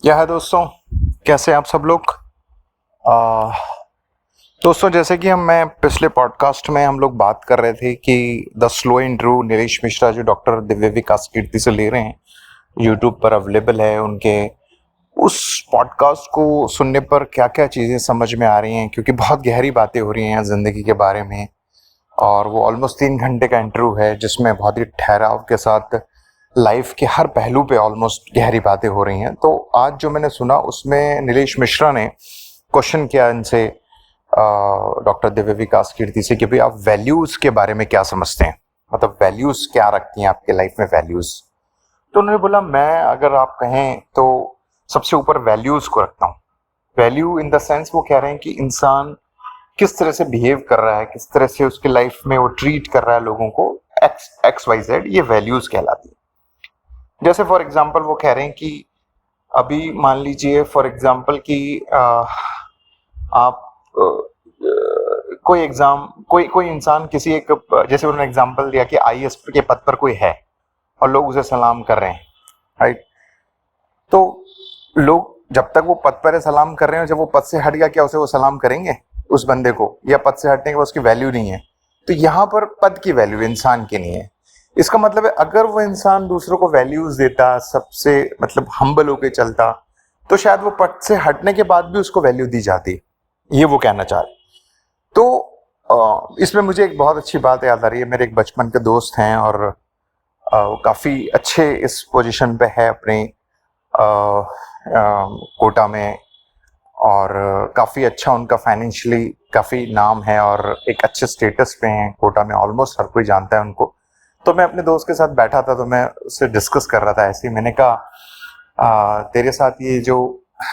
क्या है दोस्तों, कैसे हैं आप सब लोग। आ, दोस्तों, जैसे कि मैं पिछले पॉडकास्ट में हम लोग बात कर रहे थे कि the slow and true Nilesh Mishra जो डॉक्टर दिव्य विकास कीर्ति से ले रहे हैं, यूट्यूब पर अवेलेबल है उनके। उस पॉडकास्ट को सुनने पर क्या क्या चीज़ें समझ में आ रही हैं, क्योंकि बहुत गहरी बातें हो रही हैं ज़िंदगी के बारे में। और वो ऑलमोस्ट 3 घंटे का इंटरव्यू है जिसमें बहुत ही ठहराव के साथ लाइफ के हर पहलू पे ऑलमोस्ट गहरी बातें हो रही हैं। तो आज जो मैंने सुना उसमें नीलेश मिश्रा ने क्वेश्चन किया इनसे, डॉक्टर दिव्य विकास कीर्ति से, कि भाई आप वैल्यूज़ के बारे में क्या समझते हैं, मतलब वैल्यूज़ क्या रखती हैं आपके लाइफ में वैल्यूज़। तो उन्होंने बोला, मैं अगर आप कहें तो सबसे ऊपर वैल्यूज़ को रखता हूँ। वैल्यू इन द सेंस वो कह रहे हैं कि इंसान किस तरह से बिहेव कर रहा है, किस तरह से उसके लाइफ में वो ट्रीट कर रहा है लोगों को, एक्स वाई जेड, ये वैल्यूज़ कहलाती है। जैसे फॉर एग्जांपल वो कह रहे हैं कि अभी मान लीजिए फॉर एग्जांपल कि आप कोई एग्जाम कोई इंसान किसी एक, जैसे उन्होंने एग्जांपल दिया कि आईएएस के पद पर कोई है और लोग उसे सलाम कर रहे हैं, राइट। तो लोग जब तक वो पद पर है सलाम कर रहे हैं, जब वो पद से हट गया क्या उसे वो सलाम करेंगे उस बंदे को, या पद से हटने के बाद उसकी वैल्यू नहीं है। तो यहाँ पर पद की वैल्यू इंसान की नहीं है। इसका मतलब है अगर वो इंसान दूसरों को वैल्यूज देता, सबसे मतलब हम्बल होके चलता, तो शायद वो पद से हटने के बाद भी उसको वैल्यू दी जाती। ये वो कहना चाह रहे। तो इसमें मुझे एक बहुत अच्छी बात याद आ रही है। मेरे एक बचपन के दोस्त हैं और वो काफ़ी अच्छे इस पोजीशन पे है अपने कोटा में, और काफ़ी अच्छा उनका फाइनेंशियली काफ़ी नाम है और एक अच्छे स्टेटस पे हैं कोटा में, ऑलमोस्ट हर कोई जानता है उनको। तो मैं अपने दोस्त के साथ बैठा था तो मैं उससे डिस्कस कर रहा था ऐसे ही। मैंने कहा तेरे साथ ये जो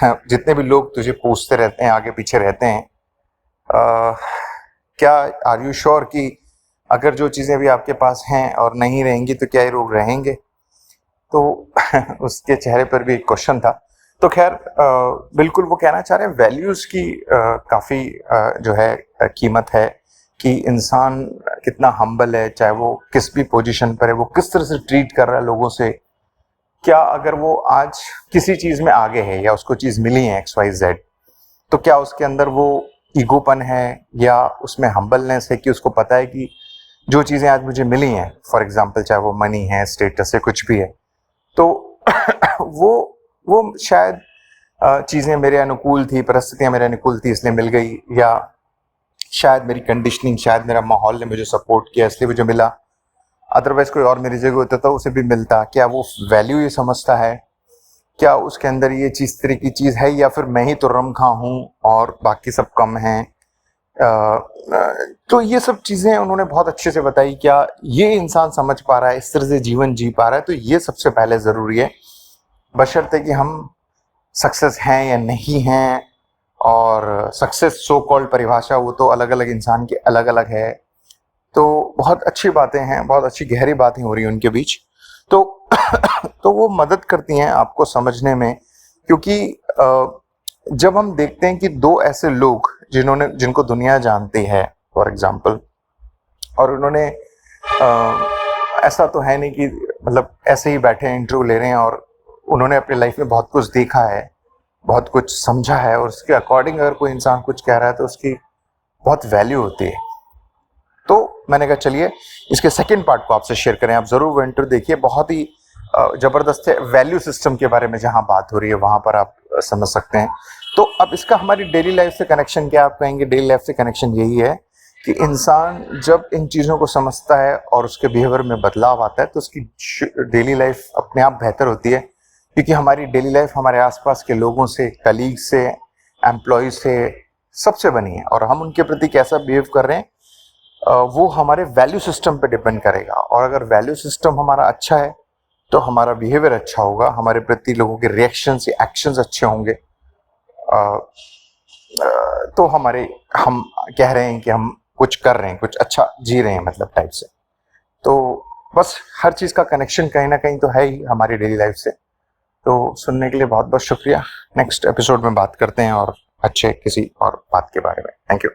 जितने भी लोग तुझे पूछते रहते हैं, आगे पीछे रहते हैं, क्या आर यू श्योर कि अगर जो चीज़ें भी आपके पास हैं और नहीं रहेंगी तो क्या ये लोग रहेंगे। तो उसके चेहरे पर भी एक क्वेश्चन था। तो खैर बिल्कुल वो कहना चाह रहे हैं वैल्यूज़ की काफ़ी जो है कीमत है, कि इंसान कितना हम्बल है, चाहे वो किस भी पोजीशन पर है, वो किस तरह से ट्रीट कर रहा है लोगों से। क्या अगर वो आज किसी चीज़ में आगे है या उसको चीज़ मिली है एक्स वाई जेड, तो क्या उसके अंदर वो ईगोपन है या उसमें हम्बलनेस है कि उसको पता है कि जो चीज़ें आज मुझे मिली हैं, फॉर एग्जांपल चाहे वो मनी है, स्टेटस है, कुछ भी है, तो वो शायद चीज़ें मेरे अनुकूल थी, परिस्थितियाँ मेरे अनुकूल थी इसलिए मिल गई, या शायद मेरी कंडीशनिंग, शायद मेरा माहौल ने मुझे सपोर्ट किया इसलिए मुझे मिला। अदरवाइज कोई और मेरी जगह होता तो उसे भी मिलता। क्या वो वैल्यू ये समझता है, क्या उसके अंदर ये चीज़ तरह की चीज़ है, या फिर मैं ही तो रमखा हूँ और बाकी सब कम हैं। तो ये सब चीज़ें उन्होंने बहुत अच्छे से बताई। क्या ये इंसान समझ पा रहा है, इस तरह से जीवन जी पा रहा है, तो ये सबसे पहले ज़रूरी है, बशर्ते कि हम सक्सेस हैं या नहीं हैं। और सक्सेस सो कॉल्ड परिभाषा वो तो अलग अलग इंसान की अलग अलग है। तो बहुत अच्छी बातें हैं, बहुत अच्छी गहरी बातें हो रही हैं उनके बीच। तो तो वो मदद करती हैं आपको समझने में, क्योंकि जब हम देखते हैं कि दो ऐसे लोग जिनको दुनिया जानती है फॉर एग्जांपल, और उन्होंने ऐसा तो है नहीं कि मतलब ऐसे ही बैठे इंटरव्यू ले रहे हैं, और उन्होंने अपनी लाइफ में बहुत कुछ देखा है, बहुत कुछ समझा है, और उसके अकॉर्डिंग अगर कोई इंसान कुछ कह रहा है तो उसकी बहुत वैल्यू होती है। तो मैंने कहा चलिए इसके सेकंड पार्ट को आपसे शेयर करें। आप ज़रूर वो इंटरव्यू देखिए, बहुत ही ज़बरदस्त है। वैल्यू सिस्टम के बारे में जहाँ बात हो रही है वहाँ पर आप समझ सकते हैं। तो अब इसका हमारी डेली लाइफ से कनेक्शन क्या, आप कहेंगे डेली लाइफ से कनेक्शन यही है कि इंसान जब इन चीज़ों को समझता है और उसके बिहेवियर में बदलाव आता है तो उसकी डेली लाइफ अपने आप बेहतर होती है, क्योंकि हमारी डेली लाइफ हमारे आसपास के लोगों से, कलीग से, एम्प्लॉय से, सबसे बनी है, और हम उनके प्रति कैसा बिहेव कर रहे हैं वो हमारे वैल्यू सिस्टम पे डिपेंड करेगा। और अगर वैल्यू सिस्टम हमारा अच्छा है तो हमारा बिहेवियर अच्छा होगा, हमारे प्रति लोगों के रिएक्शंस या एक्शंस अच्छे होंगे। तो हम कह रहे हैं कि हम कुछ कर रहे हैं, कुछ अच्छा जी रहे हैं, मतलब टाइप से। तो बस हर चीज़ का कनेक्शन कहीं ना कहीं तो है ही हमारी डेली लाइफ से। तो सुनने के लिए बहुत बहुत शुक्रिया। नेक्स्ट एपिसोड में बात करते हैं और अच्छे किसी और बात के बारे में। Thank you.